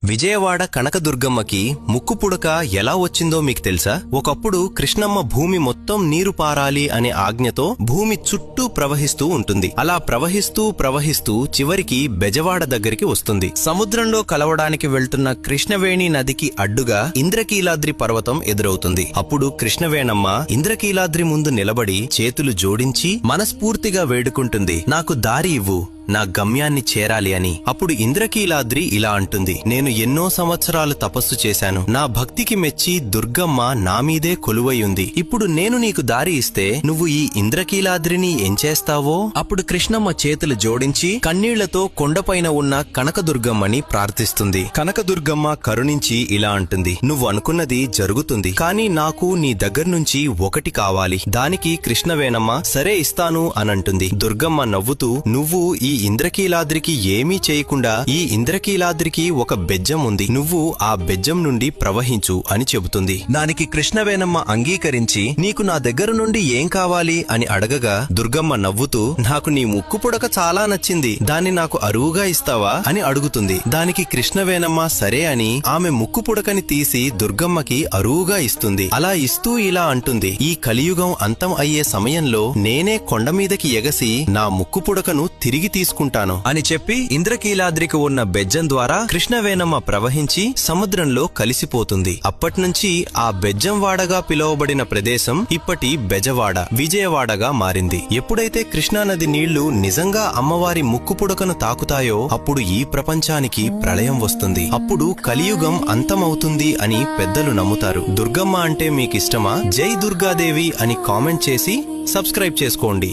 విజయవాడ కనకదుర్గమ్మకి ముక్కు పుడక ఎలా వచ్చిందో మీకు తెలుసా? ఒకప్పుడు కృష్ణమ్మ భూమి మొత్తం నీరు పారాలి అనే ఆజ్ఞతో భూమి చుట్టూ ప్రవహిస్తూ ఉంటుంది. అలా ప్రవహిస్తూ చివరికి బెజవాడ దగ్గరికి వస్తుంది. సముద్రంలో కలవడానికి వెళ్తున్న కృష్ణవేణి నదికి అడ్డుగా ఇంద్రకీలాద్రి పర్వతం ఎదురవుతుంది. అప్పుడు కృష్ణవేణమ్మ ఇంద్రకీలాద్రి ముందు నిలబడి చేతులు జోడించి మనస్ఫూర్తిగా వేడుకుంటుంది, నాకు దారి ఇవ్వు, నా గమ్యాన్ని చేరాలి అని. అప్పుడు ఇంద్రకీలాద్రి ఇలా అంటుంది, నేను ఎన్నో సంవత్సరాలు తపస్సు చేశాను. నా భక్తికి మెచ్చి దుర్గమ్మ నా మీదే కొలువై ఉంది. ఇప్పుడు నేను నీకు దారి ఇస్తే నువ్వు ఈ ఇంద్రకీలాద్రిని ఏం చేస్తావో? అప్పుడు కృష్ణమ్మ చేతులు జోడించి కన్నీళ్లతో కొండపైన ఉన్న కనకదుర్గమ్మని ప్రార్థిస్తుంది. కనకదుర్గమ్మ కరుణించి ఇలా అంటుంది, నువ్వు అనుకున్నది జరుగుతుంది, కానీ నాకు నీ దగ్గర్నుంచి ఒకటి కావాలి. దానికి కృష్ణవేణమ్మ సరే ఇస్తాను అనంటుంది. దుర్గమ్మ నవ్వుతూ, నువ్వు ఈ ఇంద్రకీలాద్రికి ఏమీ చేయకుండా ఈ ఇంద్రకీలాద్రికి ఒక బెజ్జం ఉంది, నువ్వు ఆ బెజ్జం నుండి ప్రవహించు అని చెబుతుంది. దానికి కృష్ణవేణమ్మ అంగీకరించి నీకు నా దగ్గర నుండి ఏం కావాలి అని అడగగా దుర్గమ్మ నవ్వుతూ, నాకు నీ ముక్కు పుడక చాలా నచ్చింది, దాన్ని నాకు అరువుగా ఇస్తావా అని అడుగుతుంది. దానికి కృష్ణవేణమ్మ సరే అని ఆమె ముక్కు పుడకని తీసి దుర్గమ్మకి అరువుగా ఇస్తుంది. అలా ఇస్తూ ఇలా అంటుంది, ఈ కలియుగం అంతం అయ్యే సమయంలో నేనే కొండ మీదకి ఎగసి నా ముక్కు పుడకను తిరిగి తీసుకుంటాను అని చెప్పి ఇంద్రకీలాద్రికి ఉన్న బెజ్జం ద్వారా కృష్ణవేణమ్మ ప్రవహించి సముద్రంలో కలిసిపోతుంది. అప్పట్నుంచి ఆ బెజ్జం వాడగా పిలువబడిన ప్రదేశం ఇప్పటి బెజవాడ, విజయవాడగా మారింది. ఎప్పుడైతే కృష్ణానది నీళ్లు నిజంగా అమ్మవారి ముక్కు పుడకను తాకుతాయో అప్పుడు ఈ ప్రపంచానికి ప్రళయం వస్తుంది. అప్పుడు కలియుగం అంతమవుతుంది అని పెద్దలు నమ్ముతారు. దుర్గమ్మ అంటే మీకిష్టమా? జై దుర్గాదేవి అని కామెంట్ చేసి సబ్స్క్రైబ్ చేసుకోండి.